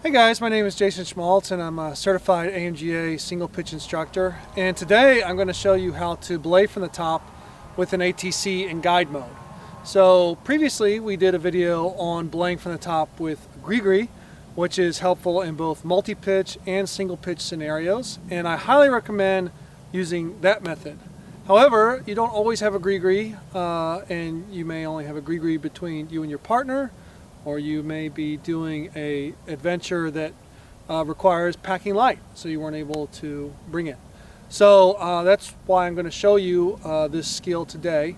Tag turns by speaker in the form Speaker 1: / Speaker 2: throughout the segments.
Speaker 1: Hey guys, my name is Jason Schmaltz and I'm a certified AMGA single pitch instructor, and today I'm going to show you how to belay from the top with an ATC in guide mode. So previously we did a video on belaying from the top with gree-gree, which is helpful in both multi-pitch and single pitch scenarios, and I highly recommend using that method. However, you don't always have a gree-gree, and you may only have a gree-gree between you and your partner, or you may be doing a adventure that requires packing light, so you weren't able to bring it. So that's why I'm going to show you this skill today.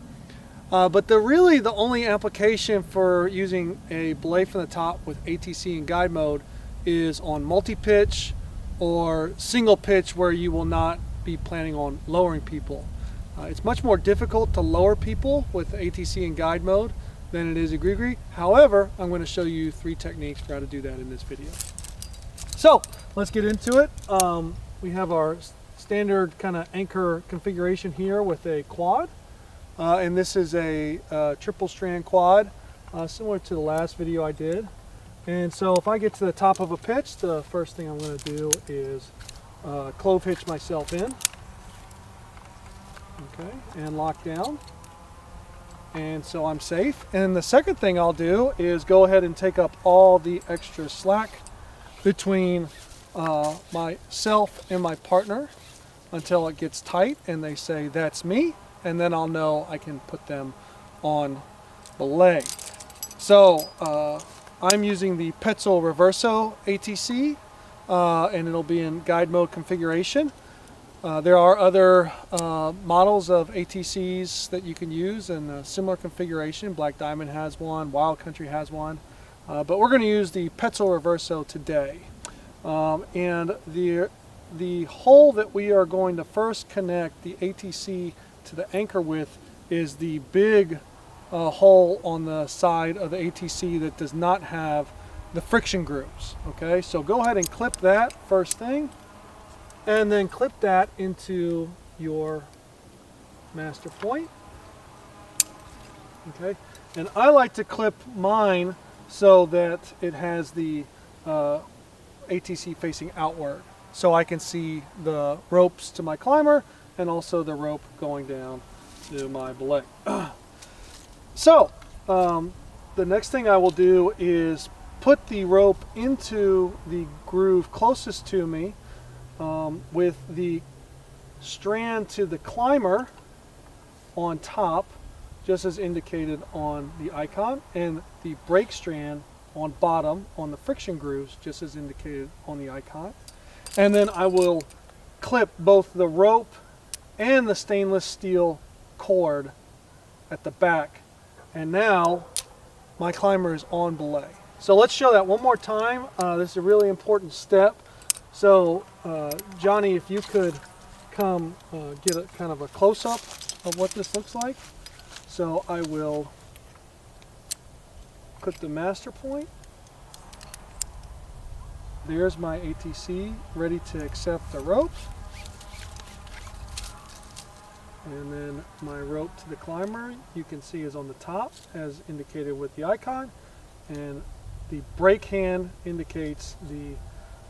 Speaker 1: But really the only application for using a belay from the top with ATC in guide mode is on multi-pitch or single pitch, where you will not be planning on lowering people. It's much more difficult to lower people with ATC in guide mode than it is a gree-gree. However, I'm going to show you 3 techniques for how to do that in this video. So let's get into it. We have our standard kind of anchor configuration here with a quad, and this is a triple strand quad, similar to the last video I did. And so if I get to the top of a pitch, the first thing I'm going to do is clove hitch myself in, okay, and lock down. And so I'm safe. And the second thing I'll do is go ahead and take up all the extra slack between myself and my partner until it gets tight and they say that's me, and then I'll know I can put them on belay. So I'm using the Petzl Reverso ATC, and it'll be in guide mode configuration. There are other models of ATCs that you can use in a similar configuration. Black Diamond has one, Wild Country has one, but we're going to use the Petzl Reverso today. And the hole that we are going to first connect the ATC to the anchor with is the big hole on the side of the ATC that does not have the friction grooves. Okay, so go ahead and clip that first thing, and then clip that into your master point. Okay, and I like to clip mine so that it has the ATC facing outward, so I can see the ropes to my climber and also the rope going down to my belay. So the next thing I will do is put the rope into the groove closest to me, with the strand to the climber on top, just as indicated on the icon, and the brake strand on bottom on the friction grooves, just as indicated on the icon. And then I will clip both the rope and the stainless steel cord at the back, and now my climber is on belay. So let's show that one more time. This is a really important step. So Johnny, if you could come get a kind of a close-up of what this looks like. So I will put the master point. There's my ATC ready to accept the rope. And then my rope to the climber, you can see, is on the top as indicated with the icon, and the brake hand indicates the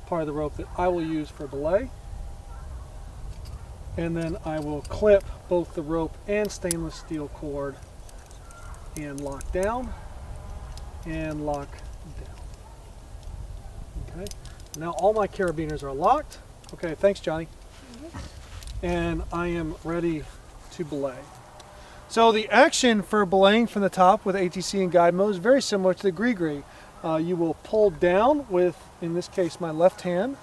Speaker 1: part of the rope that I will use for belay. And then I will clip both the rope and stainless steel cord and lock down and lock down. Okay, now all my carabiners are locked. Okay, thanks Johnny. And I am ready to belay. So the action for belaying from the top with ATC and guide mode is very similar to the gree-gree. You will pull down with, in this case, my left hand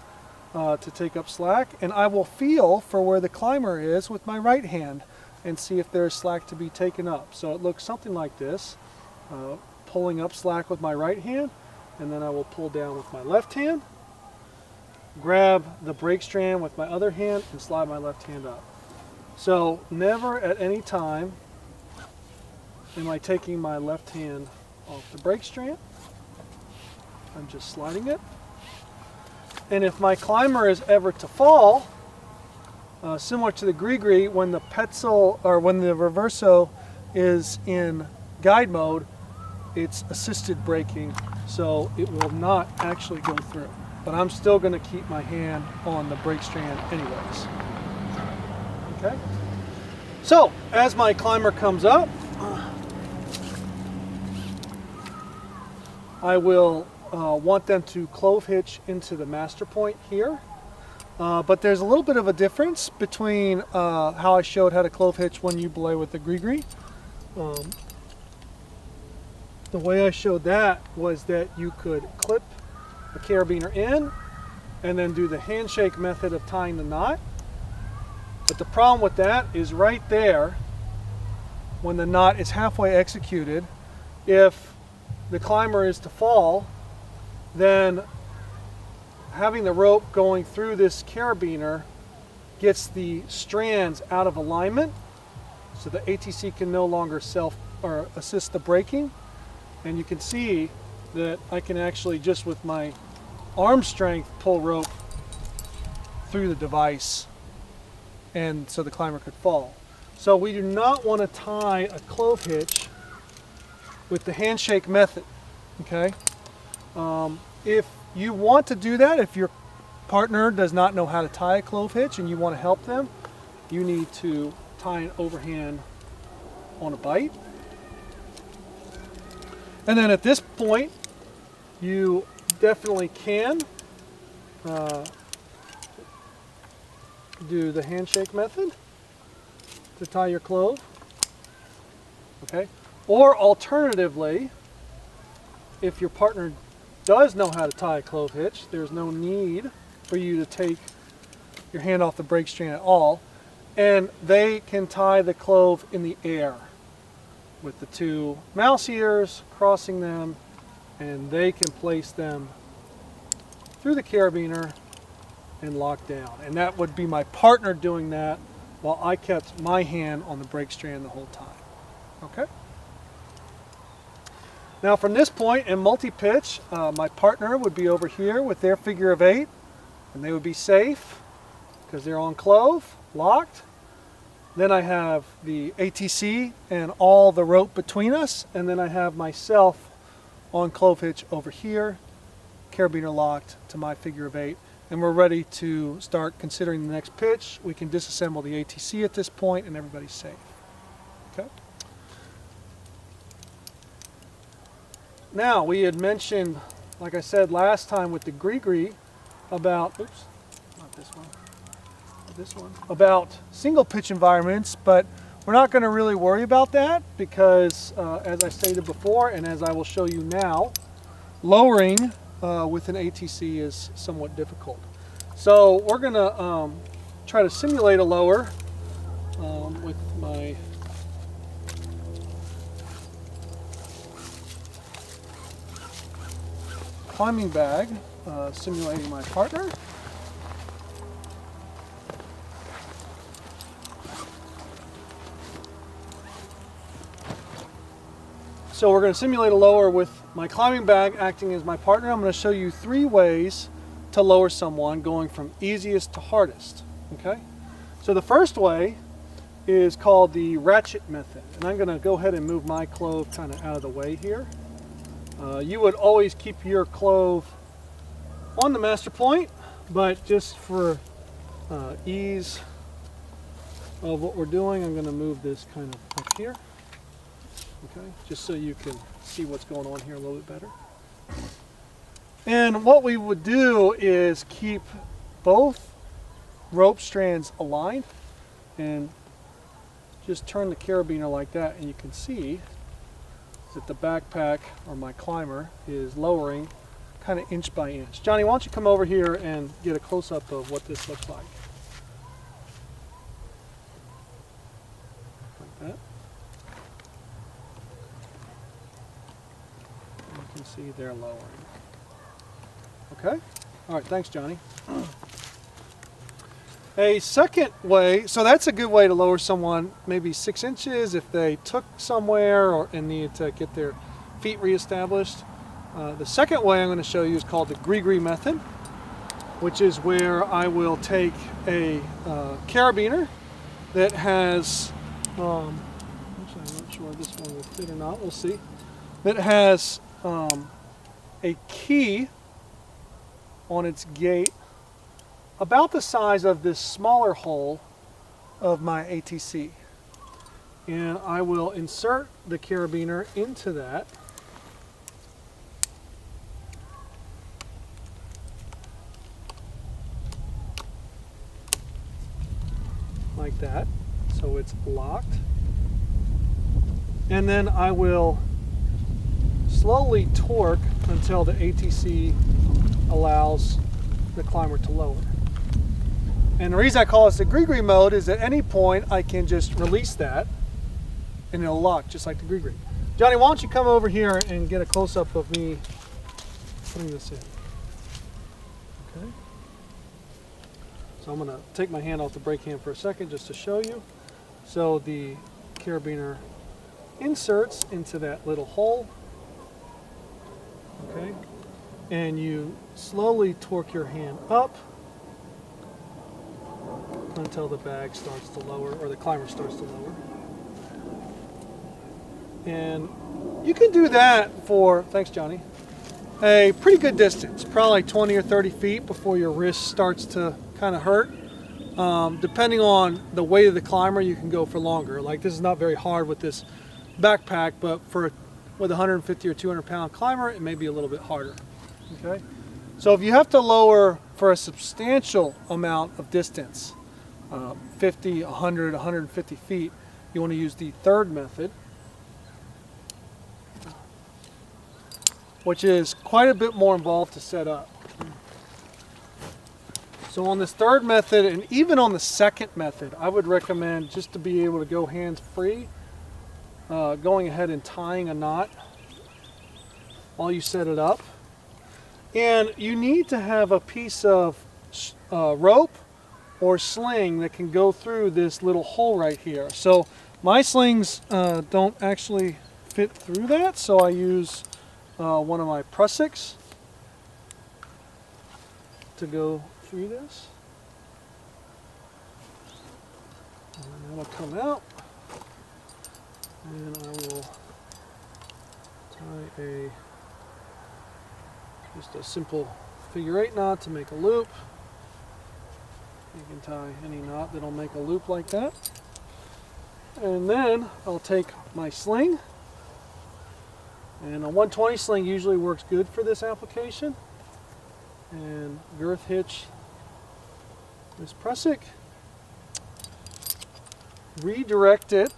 Speaker 1: to take up slack, and I will feel for where the climber is with my right hand and see if there's slack to be taken up. So it looks something like this, pulling up slack with my right hand, and then I will pull down with my left hand, grab the brake strand with my other hand, and slide my left hand up. So never at any time am I taking my left hand off the brake strand. I'm just sliding it. And if my climber is ever to fall, similar to the gree-gree, when the Petzl or when the Reverso is in guide mode, it's assisted braking, so it will not actually go through. But I'm still going to keep my hand on the brake strand anyways. Okay. So as my climber comes up, I will want them to clove hitch into the master point here. But there's a little bit of a difference between how I showed how to clove hitch when you belay with the gree-gree. The way I showed that was that you could clip the carabiner in and then do the handshake method of tying the knot. But the problem with that is right there, when the knot is halfway executed, if the climber is to fall, then having the rope going through this carabiner gets the strands out of alignment, so the ATC can no longer assist the braking. And you can see that I can actually just with my arm strength pull rope through the device, and so the climber could fall. So we do not want to tie a clove hitch with the handshake method. Okay. If you want to do that, if your partner does not know how to tie a clove hitch and you want to help them, you need to tie an overhand on a bite. And then at this point, you definitely can do the handshake method to tie your clove. Okay. Or alternatively, if your partner does know how to tie a clove hitch, there's no need for you to take your hand off the brake strand at all, and they can tie the clove in the air with the two mouse ears crossing them, and they can place them through the carabiner and lock down. And that would be my partner doing that while I kept my hand on the brake strand the whole time. Okay? Now from this point in multi-pitch, my partner would be over here with their figure of 8, and they would be safe because they're on clove, locked. Then I have the ATC and all the rope between us, and then I have myself on clove hitch over here, carabiner locked to my figure of 8, and we're ready to start considering the next pitch. We can disassemble the ATC at this point and everybody's safe. Okay. Now we had mentioned, like I said last time with the gree-gree, about, oops, not this one. This one about single pitch environments, but we're not going to really worry about that because as I stated before and as I will show you now, lowering with an ATC is somewhat difficult. So we're going to try to simulate a lower with my climbing bag, simulating my partner. So we're going to simulate a lower with my climbing bag acting as my partner. I'm going to show you 3 ways to lower someone going from easiest to hardest. Okay? So the first way is called the ratchet method. And I'm going to go ahead and move my clove kind of out of the way here. You would always keep your clove on the master point, but just for ease of what we're doing, I'm going to move this kind of up here. Okay, just so you can see what's going on here a little bit better. And what we would do is keep both rope strands aligned and just turn the carabiner like that, and you can see that the backpack or my climber is lowering kind of inch by inch. Johnny, why don't you come over here and get a close-up of what this looks like. Like that. You can see they're lowering. Okay? All right, thanks, Johnny. A second way, so that's a good way to lower someone maybe 6 inches if they took somewhere and needed to get their feet reestablished. The second way I'm going to show you is called the gree-gree method, which is where I will take a carabiner that has, actually I'm not sure this one will fit or not, we'll see. that has a key on its gate about the size of this smaller hole of my ATC. And I will insert the carabiner into that. Like that, so it's locked. And then I will slowly torque until the ATC allows the climber to lower. And the reason I call this the gree-gree mode is at any point I can just release that and it'll lock just like the gree-gree. Johnny, why don't you come over here and get a close-up of me putting this in. Okay. So I'm going to take my hand off the brake hand for a second just to show you. So the carabiner inserts into that little hole. Okay. And you slowly torque your hand up until the bag starts to lower, or the climber starts to lower. And you can do that for, thanks Johnny, a pretty good distance, probably 20 or 30 feet before your wrist starts to kind of hurt. Depending on the weight of the climber, you can go for longer. Like, this is not very hard with this backpack, but with a 150 or 200 pound climber, it may be a little bit harder. Okay, so if you have to lower for a substantial amount of distance, 50, 100, 150 feet, you want to use the third method, which is quite a bit more involved to set up. So on this third method, and even on the second method, I would recommend, just to be able to go hands-free, going ahead and tying a knot while you set it up. And you need to have a piece of rope or sling that can go through this little hole right here. So my slings don't actually fit through that, so I use one of my prussiks to go through this. And that'll come out, and I will tie just a simple figure-8 knot to make a loop. You can tie any knot that'll make a loop like that. And then I'll take my sling, and a 120 sling usually works good for this application, and girth hitch this prussik, redirect it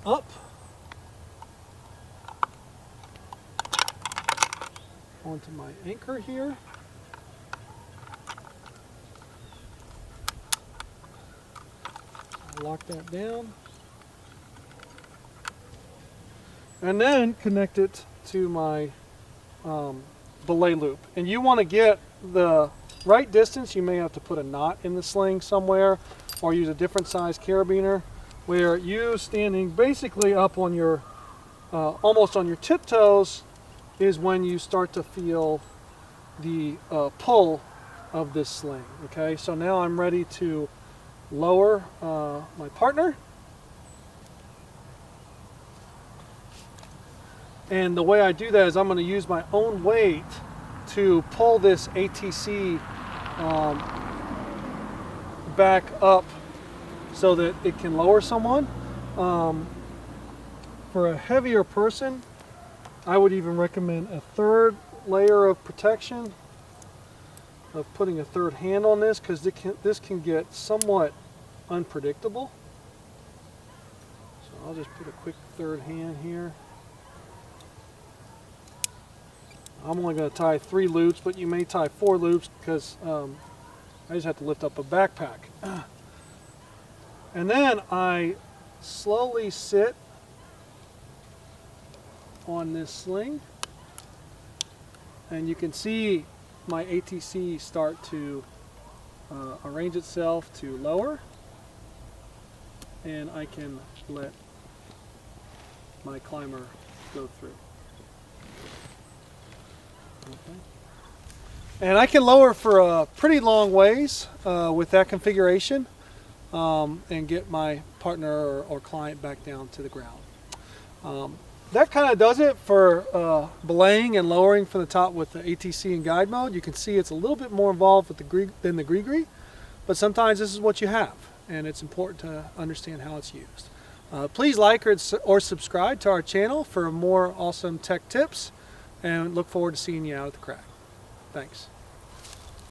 Speaker 1: up onto my anchor here. Lock that down. And then connect it to my belay loop. And you want to get the right distance. You may have to put a knot in the sling somewhere, or use a different size carabiner, where you standing basically up on your, almost on your tiptoes, is when you start to feel the pull of this sling. Okay, so now I'm ready to lower my partner. And the way I do that is I'm going to use my own weight to pull this ATC back up so that it can lower someone. For a heavier person, I would even recommend a third layer of protection, of putting a third hand on this, because this can get somewhat unpredictable. So I'll just put a quick third hand here. I'm only going to tie 3 loops, but you may tie 4 loops because I just have to lift up a backpack. And then I slowly sit on this sling, and you can see my ATC start to arrange itself to lower, and I can let my climber go through. Okay. And I can lower for a pretty long ways with that configuration, and get my partner or client back down to the ground. that kind of does it for belaying and lowering from the top with the ATC and guide mode. You can see it's a little bit more involved with than the gree-gree, but sometimes this is what you have, and it's important to understand how it's used. Please like or subscribe to our channel for more awesome tech tips, and look forward to seeing you out at the crack. Thanks.